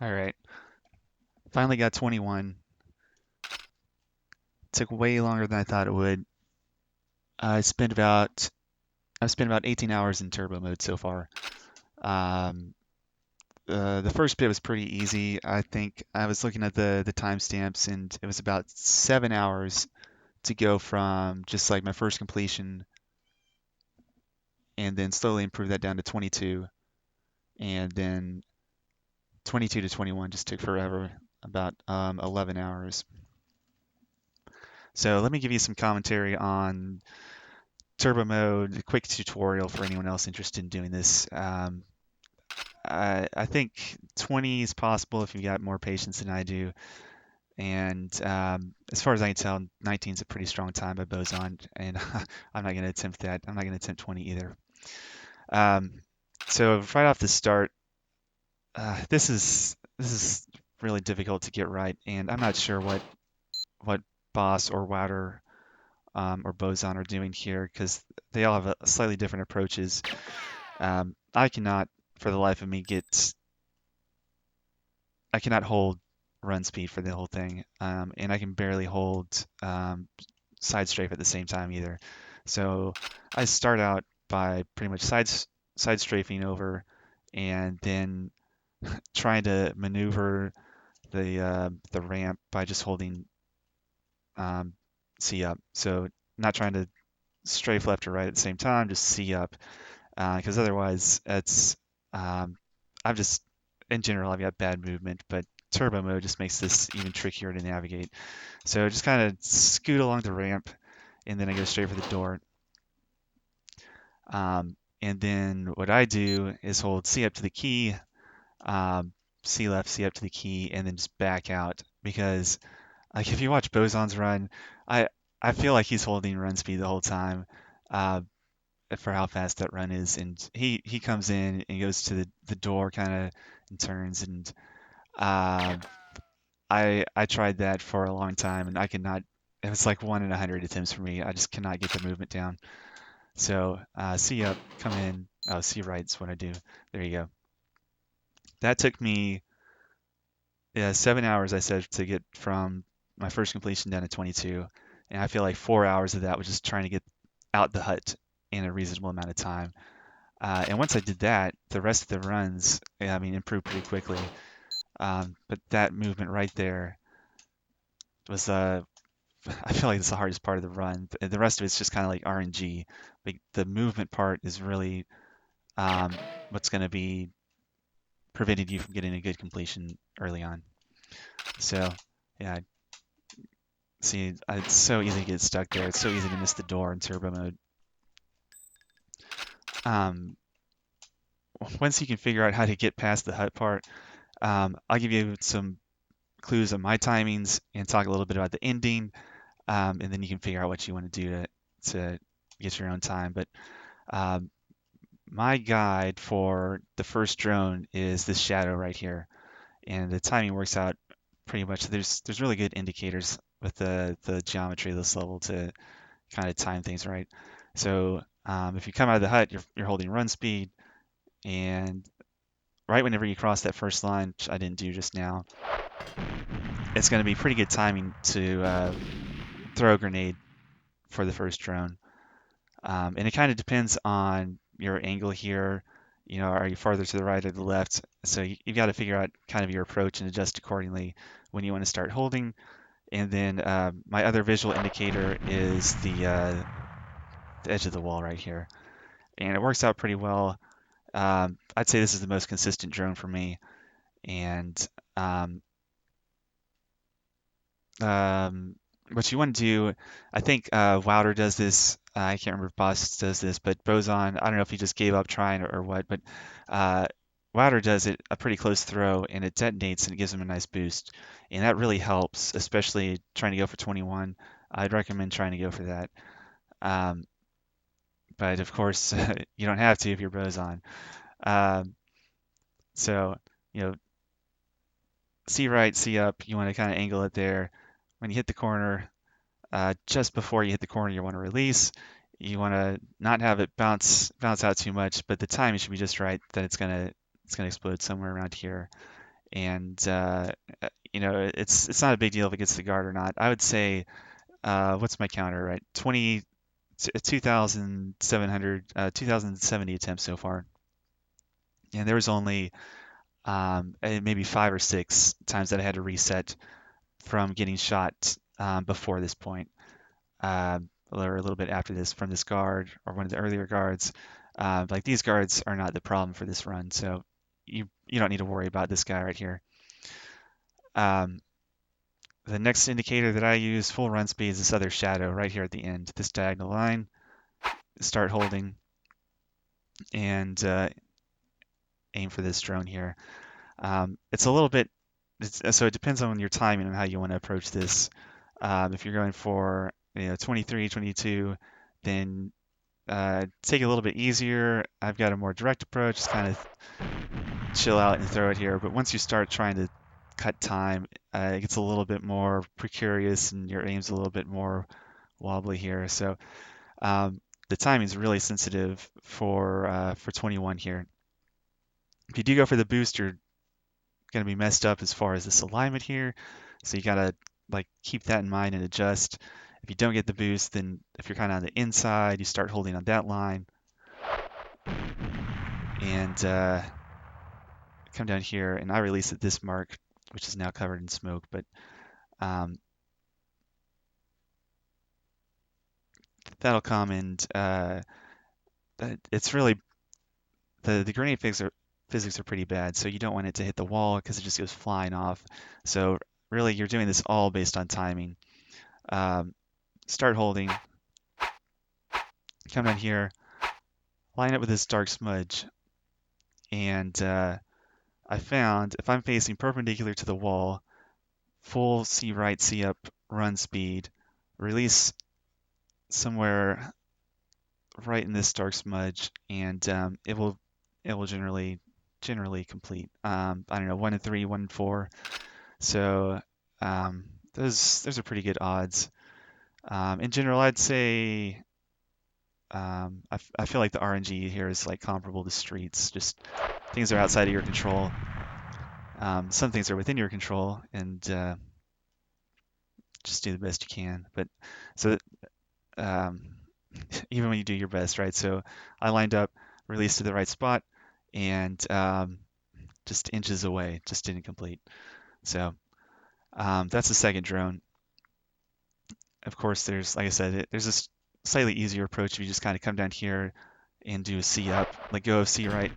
All right. Finally got 21. Took way longer than I thought it would. I spent about I've spent about 18 hours in turbo mode so far. Um, the first bit was pretty easy. I think I was looking at the timestamps, and it was about 7 hours to go from just like my first completion, and then slowly improve that down to 22, and then 22 to 21 just took forever, about 11 hours. So let me give you some commentary on turbo mode, a quick tutorial for anyone else interested in doing this. I think 20 is possible if you've got more patience than I do. And as far as I can tell, 19 is a pretty strong time by Boson, and I'm not going to attempt that. I'm not going to attempt 20 either. Um, so right off the start, this is really difficult to get right, and I'm not sure what Boss or Wouter or Boson are doing here because they all have slightly different approaches. I cannot, for the life of me, I cannot hold run speed for the whole thing, and I can barely hold side strafe at the same time either. So I start out by pretty much side strafing over, and then trying to maneuver the ramp by just holding um, C up. So not trying to strafe left or right at the same time, just C up, because otherwise it's um, I've just in general I've got bad movement, but turbo mode just makes this even trickier to navigate. So just kind of scoot along the ramp, and then I go straight for the door. And then what I do is hold C up to the key, um, C left, C up to the key, and then just back out. Because like if you watch Boson's run, I I feel like he's holding run speed the whole time. Uh, for how fast that run is, and he comes in and goes to the door kind of and turns, and uh, I tried that for a long time, and I could not. It was like 1 in 100 attempts for me. I just cannot get the movement down. So C up, come in. Oh, C right's what I do. There you go. That took me 7 hours, I said, to get from my first completion down to 22, and I feel like 4 hours of that was just trying to get out the hut in a reasonable amount of time. And once I did that, the rest of the runs, I mean, improved pretty quickly. But that movement right there was, I feel like it's the hardest part of the run. The rest of it's just kind of like RNG. Like the movement part is really um, what's going to be preventing you from getting a good completion early on. So, yeah, see, it's so easy to get stuck there. It's so easy to miss the door in turbo mode. Um, Once you can figure out how to get past the hut part, I'll give you some clues on my timings and talk a little bit about the ending, and then you can figure out what you want to do to get your own time. But um, my guide for the first drone is this shadow right here, and the timing works out pretty much. There's really good indicators with the geometry of this level to kind of time things right. So if you come out of the hut, you're holding run speed, and right whenever you cross that first line, which I didn't do just now, it's going to be pretty good timing to throw a grenade for the first drone. And it kind of depends on your angle here. You know, are you farther to the right or the left? So you've got to figure out kind of your approach and adjust accordingly when you want to start holding. And then my other visual indicator is the edge of the wall right here. And it works out pretty well. I'd say this is the most consistent drone for me. And um, what you want to do, I think Wouter does this. I can't remember if Boss does this, but Boson, I don't know if he just gave up trying or what, but uh, Wouter does it a pretty close throw and it detonates and it gives him a nice boost. And that really helps, especially trying to go for 21. I'd recommend trying to go for that. Um, but of course, you don't have to if you're Boson. Um, so, you know, C right, C up, you want to kind of angle it there. When you hit the corner, just before you hit the corner, you want to release. You want to not have it bounce out too much, but the timing should be just right that it's gonna explode somewhere around here. and it's not a big deal if it gets the guard or not. I would say, what's my counter, right? 2,700, 2,070 attempts so far, and there was only maybe 5 or 6 times that I had to reset from getting shot before this point, or a little bit after this from this guard or one of the earlier guards. Like these guards are not the problem for this run, so you don't need to worry about this guy right here. Um, the next indicator that I use full run speed is this other shadow right here at the end, this diagonal line. Start holding and aim for this drone here. It's a little bit, so it depends on your timing and how you want to approach this. If you're going for 23, 22, then take it a little bit easier. I've got a more direct approach, just kind of chill out and throw it here. But once you start trying to cut time, it gets a little bit more precarious and your aim's a little bit more wobbly here. So the timing is really sensitive for 21 here. If you do go for the boost, you're going to be messed up as far as this alignment here. So you got to like keep that in mind and adjust. If you don't get the boost, then if you're kind of on the inside, you start holding on that line and come down here, and I release at this mark, which is now covered in smoke, but that'll come, and it's really the grenade physics are pretty bad, so you don't want it to hit the wall because it just goes flying off. So really, you're doing this all based on timing. Start holding, come down here, line up with this dark smudge, and I found if I'm facing perpendicular to the wall, full C right, C up, run speed, release somewhere right in this dark smudge, and it will generally complete. I don't know, 1 in 3, 1 in 4. So those are pretty good odds. In general, I'd say I feel like the RNG here is like comparable to streets. Just things are outside of your control. Some things are within your control, and just do the best you can. But so um, even when you do your best, right? So I lined up, released to the right spot, and just inches away, just didn't complete. So that's the second drone. Of course, there's, like I said, there's a slightly easier approach if you just kind of come down here and do a C up, let go of C right,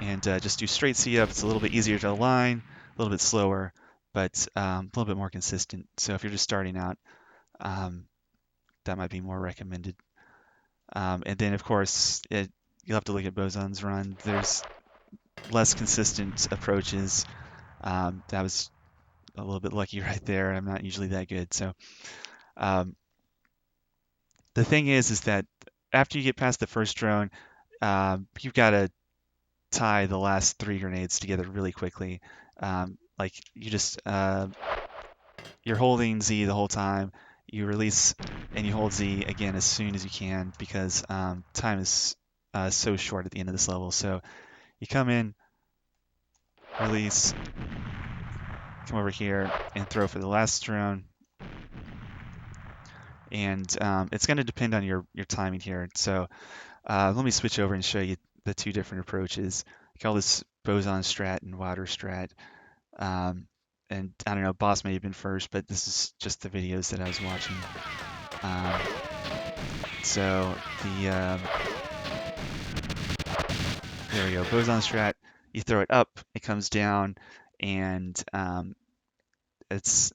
and just do straight C up. It's a little bit easier to align, a little bit slower, but a little bit more consistent. So if you're just starting out, that might be more recommended. And then, of course, you'll have to look at Boson's run. There's less consistent approaches. That was a little bit lucky right there. I'm not usually that good. So the thing is that after you get past the first drone, you've got to tie the last 3 grenades together really quickly. Like you just you're holding Z the whole time. You release and you hold Z again as soon as you can because time is so short at the end of this level. So you come in, release, come over here and throw for the last drone. And it's going to depend on your timing here. So let me switch over and show you the 2 different approaches. I call this Boson strat and Wilder strat. And I don't know, Boss may have been first, but this is just the videos that I was watching. So there we go, Boson strat. You throw it up, it comes down, and it's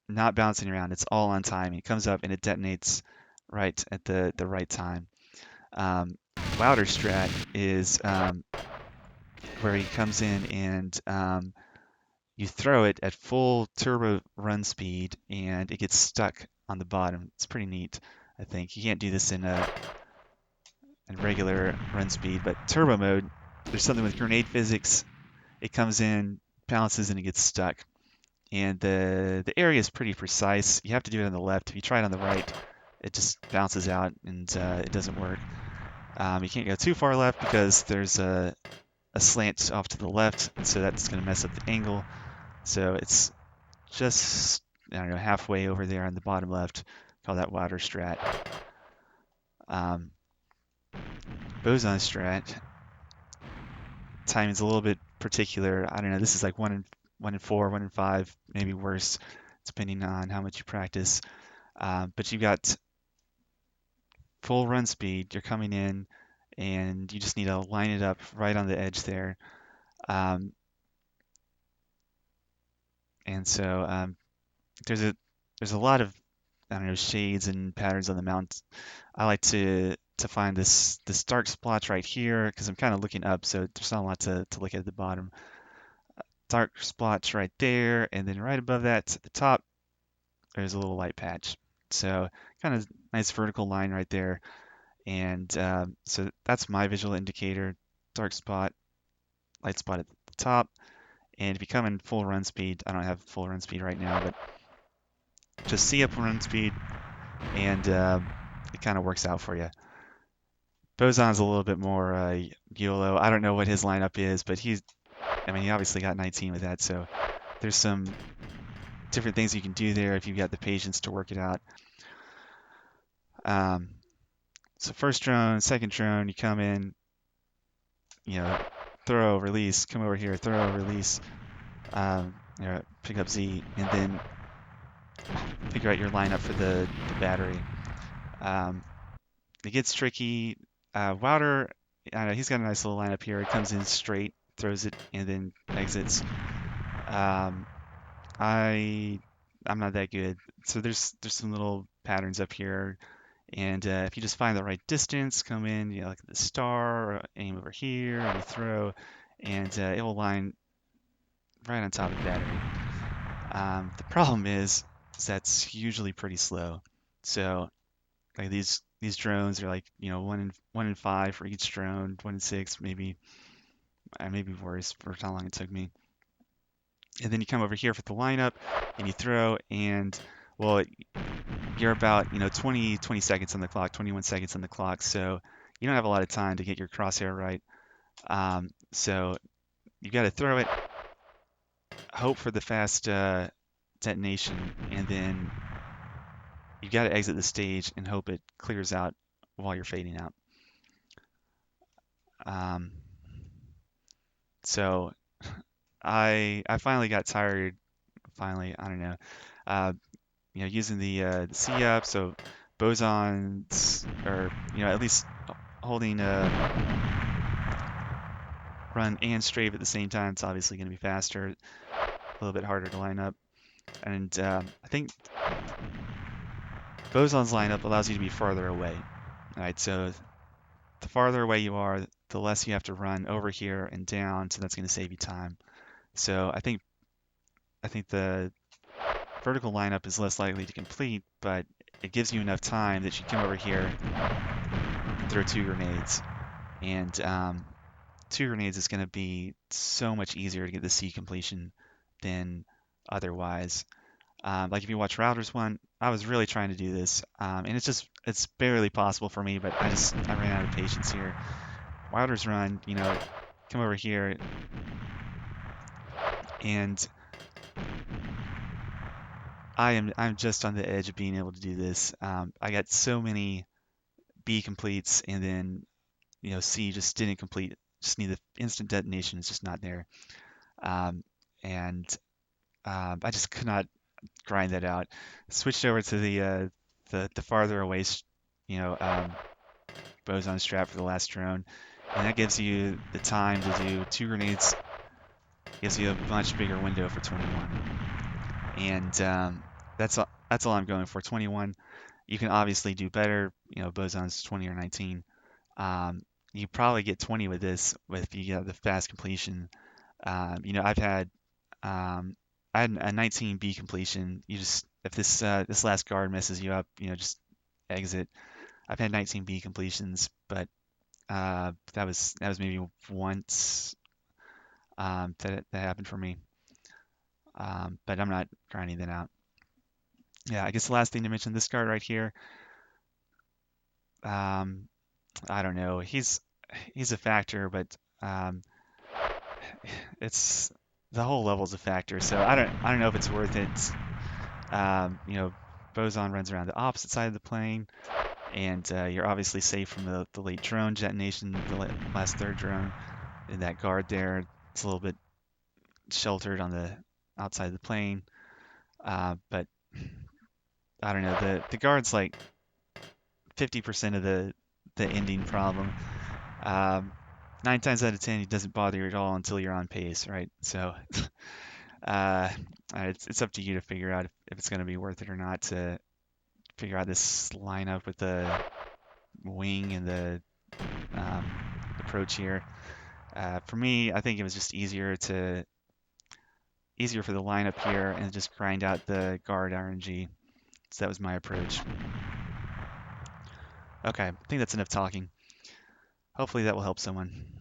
not bouncing around. It's all on timing. It comes up and it detonates right at the right time. Wilder strat is where he comes in and you throw it at full turbo run speed and it gets stuck on the bottom. It's pretty neat, I think. You can't do this in regular run speed, but turbo mode, there's something with grenade physics. It comes in, bounces, and it gets stuck. And the area is pretty precise. You have to do it on the left. If you try it on the right, it just bounces out and it doesn't work. You can't go too far left because there's a a slant off to the left, and so that's going to mess up the angle. So it's just, I don't know, halfway over there on the bottom left. Call that water strat. Um, Boson strat. Timing's a little bit particular. I don't know. This is like 1 in 4, 1 in 5, maybe worse, depending on how much you practice. But you've got full run speed. You're coming in, and you just need to line it up right on the edge there. Um, and so there's a lot of, I don't know, shades and patterns on the mount. I like to find this dark splotch right here because I'm kind of looking up, so there's not a lot to look at the bottom. Dark splotch right there, and then right above that at the top, there's a little light patch. So kind of nice vertical line right there. And so that's my visual indicator, dark spot, light spot at the top. And if you come in full run speed, I don't have full run speed right now, but just see up run speed, and it kind of works out for you. Boson's a little bit more YOLO. I don't know what his lineup is, but I mean, he obviously got 19 with that, so there's some different things you can do there if you've got the patience to work it out. So first drone, second drone, you come in, throw, release, come over here, throw, release, pick up Z, and then figure out your lineup for the battery. It gets tricky. Wouter, I don't know, he's got a nice little lineup here. It comes in straight, throws it, and then exits. I'm not that good. So there's some little patterns up here, and if you just find the right distance, come in, like the star, or aim over here, and you throw, and it will line right on top of the battery. The problem is that's usually pretty slow. So like these drones are like 1 in 5 for each drone, 1 in 6 maybe, maybe worse for how long it took me. And then you come over here for the lineup, and you throw, and well, you're about 20 seconds on the clock, 21 seconds on the clock, so you don't have a lot of time to get your crosshair right. So you've got to throw it, hope for the fast detonation, and then you've got to exit the stage and hope it clears out while you're fading out. So I finally got tired. Finally, I don't know. Using the C up, so bosons, or at least holding run and strafe at the same time. It's obviously going to be faster, a little bit harder to line up, and I think bosons lineup allows you to be farther away. All right, so the farther away you are, the less you have to run over here and down, so that's going to save you time. So I think the vertical lineup is less likely to complete, but it gives you enough time that you come over here and throw 2 grenades. And 2 grenades is going to be so much easier to get the C completion than otherwise. Like if you watch Router's one, I was really trying to do this, and it's barely possible for me, but I ran out of patience here. Router's run, come over here, and I'm just on the edge of being able to do this. I got so many B completes, and then C just didn't complete. Just need the instant detonation. It's just not there, and I just could not grind that out. Switched over to the farther away, boson strap for the last drone, and that gives you the time to do 2 grenades. Gives you a much bigger window for 21, and that's all I'm going for. 21. You can obviously do better. Boson's 20 or 19. You probably get 20 with this if you get the fast completion. I've had I had a 19B completion. You just, if this last guard messes you up, just exit. I've had 19B completions, but that was maybe once that happened for me. But I'm not grinding that out. Yeah, I guess the last thing to mention, this guard right here. I don't know. He's a factor, but it's the whole level's a factor. So I don't know if it's worth it. You know, Boson runs around the opposite side of the plane, and you're obviously safe from the late drone detonation, the last third drone, and that guard there. It's a little bit sheltered on the outside of the plane, but I don't know. The guard's like 50% of the ending problem. Um, 9 times out of 10, it doesn't bother you at all until you're on pace, right? So uh, it's up to you to figure out if it's going to be worth it or not to figure out this lineup with the wing and the um, approach here. For me, I think it was just easier for the lineup here and just grind out the guard RNG. So that was my approach. Okay, I think that's enough talking. Hopefully that will help someone.